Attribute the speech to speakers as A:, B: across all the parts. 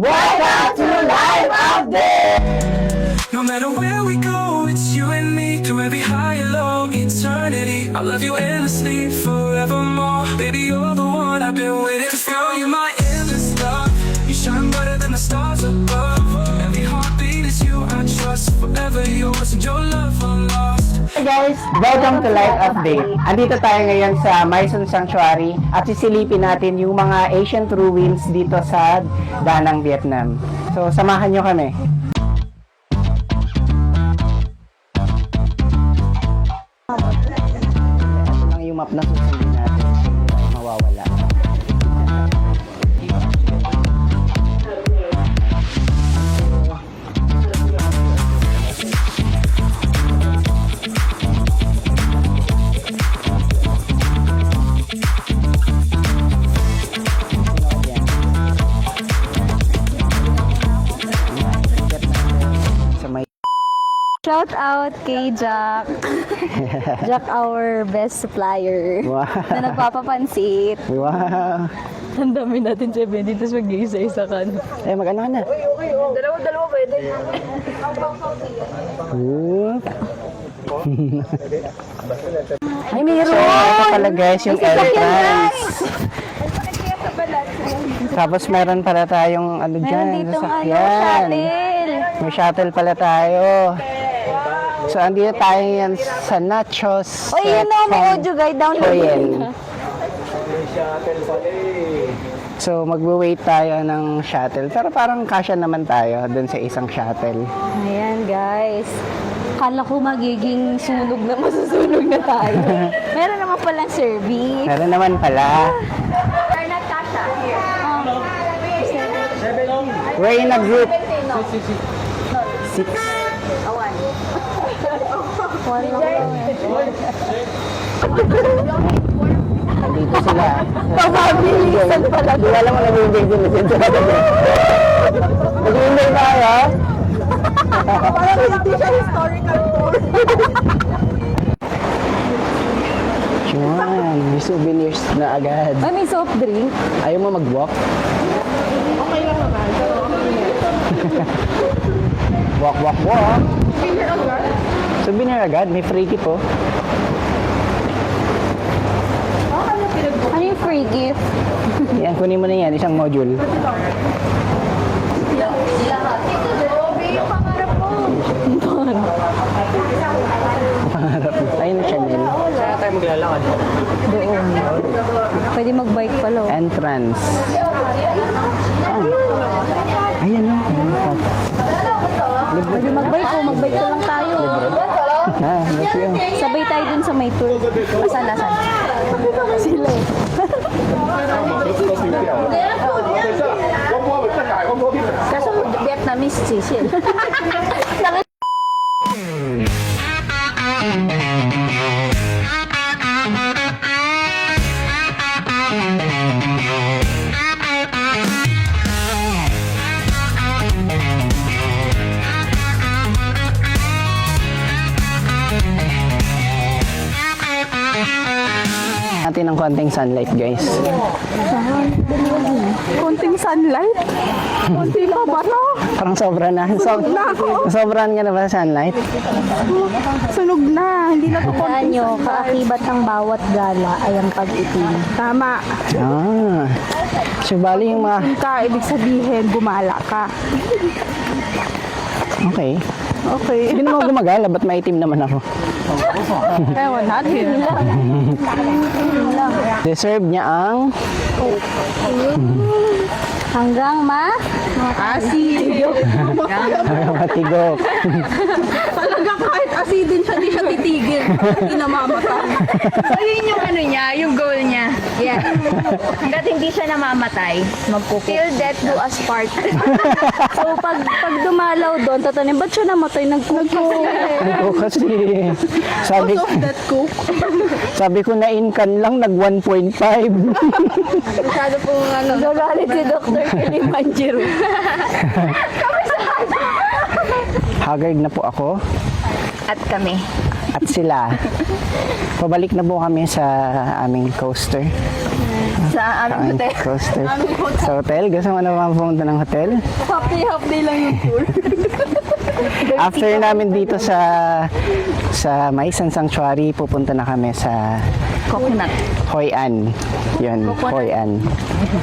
A: Welcome to Life Update!
B: No matter where we go, it's you and me. Through every high and low, eternity. I'll love you endlessly, forevermore. Baby, you're the one I've been waiting to feel. You're my endless love. You shine brighter than the stars above. Every heartbeat is you I trust. Forever yours and your love unlost.
A: Hey guys, welcome to Life Update. Andito tayo ngayon sa Maison Sanctuary at sisilipin natin yung mga ancient ruins dito sa Danang, Vietnam. So, samahan nyo kami. Ito lang yung map na susundin natin. Hindi tayo mawawala.
C: Shout out kay Jack. Jack, our best supplier.
A: Wow.
C: Na nagpapapansit.
A: Wow.
C: Ang dami natin 70, tapos mag-isa-isa ka.
A: Eh, mag-ano ka na?
C: Dalawa pwede.
A: Whoop.
C: Ay, meron!
A: So, ito pala guys, yung entrance. Tapos meron pala tayong ano
C: Meron
A: dyan,
C: ditong
A: sasakyan.
C: shuttle.
A: May shuttle pala tayo. So, andito tayo yan sa Nachos.
C: Oy, yun o, may audio guide down
A: Hoyen. So, magwe-wait tayo ng shuttle. Pero parang kasya naman tayo dun sa isang shuttle.
C: Ayan, guys. Kala ko magiging sunog na masusunog na tayo. Meron naman palang service.
A: Meron naman pala. We're in a group. 6. Nandito sila.
C: Pamabilisan pala.
A: Di alam mo nabibig din dito. Nag-iinday tayo.
C: Parang hindi siya historical tour.
A: Diyan, may souvenirs na agad.
C: Ay, may soft drink.
A: Ayaw mo mag-walk?
C: Okay lang naman.
A: Walk, walk, walk. Souvenir agad? May free tip oh.
C: Ano yung free gift?
A: Yan, kunin mo na yan. Isang module. Pangarap mo. Ayun na Chanel. Saan tayo maglalakad?
C: Doon. Pwede mag-bike pala. Oh.
A: Entrance. Ah. Ayan o.
C: Pwede mag-bike o. Mag-bike ko lang tayo.
A: Ah, let's go.
C: Sabay tayo dun sa may tour. Asan? Sila. Kaso Vietnamese siya.
A: Natin ng konting sunlight guys.
C: Konting sunlight? Konti pa ba no?
A: Parang sobra na. Sobrahan ka na ba sa sunlight?
C: Sunog na. Hindi na to konting nyo, kaakibat ng bawat gala ay ang pag-itim. Tama.
A: Ah. So bali yung mga...
C: Ibig sabihin, gumala ka.
A: Okay.
C: Okay.
A: Hindi naman gumagala. Ba't maitim naman ako?
C: Ewan natin.
A: Deserve niya ang...
C: Hanggang
A: Matigok.
C: Talagang kahit asidin siya, hindi siya titigil. Hindi namamatay.
D: So, yun yung ano niya, yung goal niya. Yeah. Hanggat hindi siya namamatay, till death do us part.
C: So, pag dumalaw doon, tatanim, ba't siya namatay? Nagkuko.
A: Ito kasi... Sabi ko na incan lang, nag 1.5.
D: Masyado pong ano.
C: Nagalit si Dr. Kilimanjaro.
A: Haggard na po ako.
D: At kami.
A: at sila. Pabalik na po kami sa aming coaster.
C: Sa aming hotel.
A: Coaster.
C: Aming hotel.
A: Sa hotel? Gusto mo na ba pumunta ng hotel?
C: Half day lang yung tour.
A: After namin dito sa Maisan Sanctuary, pupunta na kami sa
C: Coconut.
A: Hoi An. Yun,
C: Coconut.
A: Hoi An.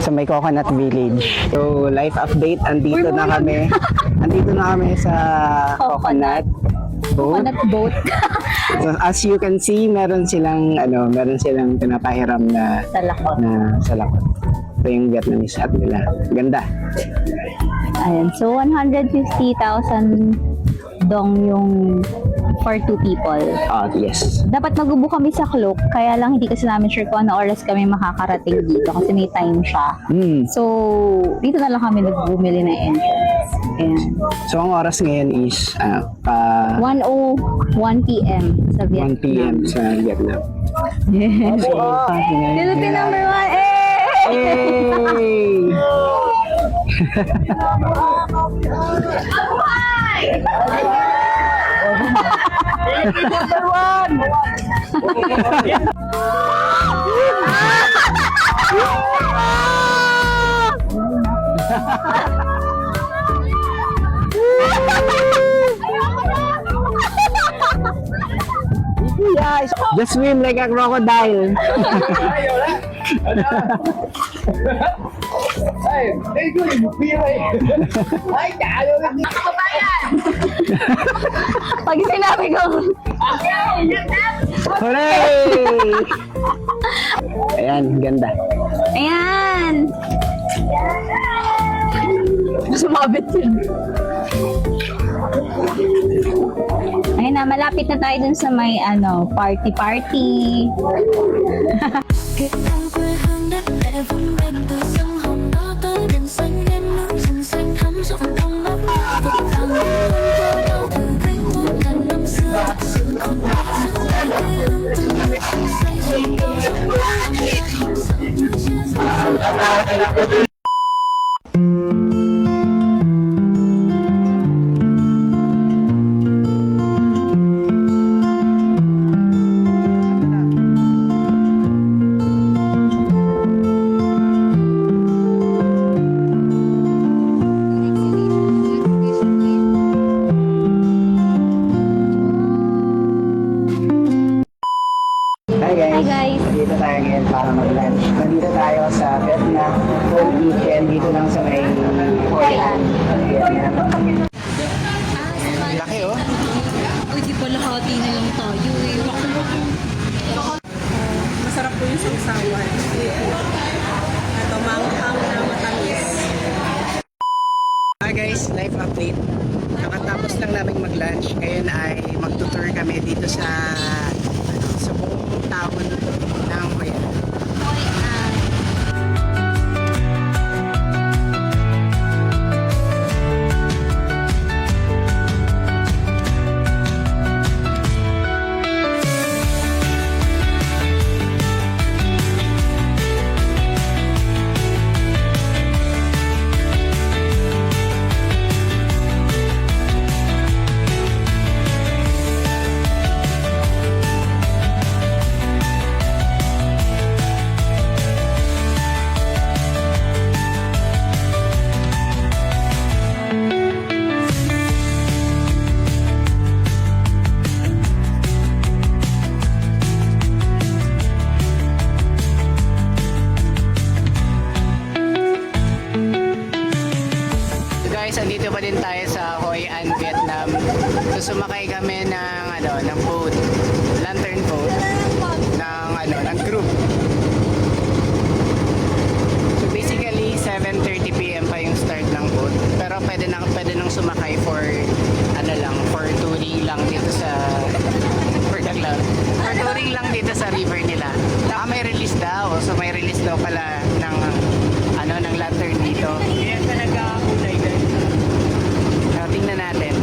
A: Sa may Coconut Village. So, life update. Andito na kami. Andito na kami sa Coconut Boat.
C: Coconut boat.
A: So, as you can see, meron silang pinapahiram na
C: Salakot.
A: salakot. Ito yung Vietnamese hat nila. Ganda.
C: Ayan. So, 150,000 dong yung for 2 people.
A: Oh, yes.
C: Dapat mag-book kami sa Klook, kaya lang hindi kasi namin sure kung ano oras kami makakarating dito kasi may time siya. So, dito na lang kami nagbumili ng entrance. Ayan.
A: So, ang oras ngayon is
C: 1:01 p.m. sa
A: 1
C: Vietnam.
A: p.m. sa Vietnam.
C: Yes. Philippine number 1! Eh!
A: Hey! Yes, just swim like a crocodile.
C: Pag sinabi ko,
A: Hooray! Ayan, ganda.
C: ayan! Sumabit yun. Ayun na, malapit na tayo dun sa may party-party.
E: Cái anh quê hương đất mẹ vun bên từ sông Hồng đó tới biển xanh em núi rừng xanh thắm rộng đông ấp vực thẳm qua đâu từ cánh hoa ngàn năm xưa sự còn lại giữ lại quê hương từng ngày say rụng đâu không sợ chia rẽ.
A: Hi guys.
C: Hi guys.
A: Nandito tayo ngayon para mag-lunch. Nandito tayo sa Vietnam Food Kitchen. Dito lang sa may Hoi An, Vietnam. Laki oh.
C: Uy, di pala hati na lang tayo eh.
F: Masarap po yung sausawan. Ito, manghang na matamis.
A: Hi guys, life update. Nakatapos lang namin mag-lunch. Ngayon ay magtutour kami dito sa buong taon ng Hoi An. Guys, andito pa din tayo sa Hoi An, Vietnam. So sumakay kami ng boat, lantern boat ng group. So basically 7:30 PM pa yung start ng boat. Pero pwede nang sumakay for touring lang dito sa for touring lang dito sa river nila. May release daw. So may release daw pala ng lantern dito. Kaya talaga kulay guys. Tingnan natin.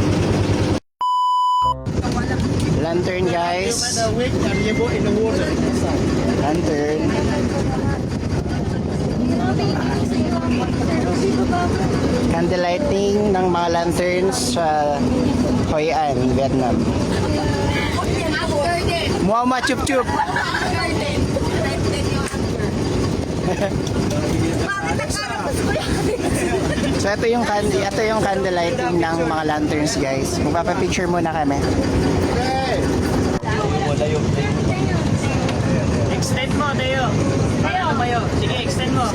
A: Lantern guys. Lantern. Candle lighting ng mga lanterns sa Hoi An, Vietnam. Muhammad Chup Chup. So ito yung candle lighting ng mga lanterns, guys. Magpapapicture muna kami.
G: Extend mo, Deo. Deo. Sige, extend mo.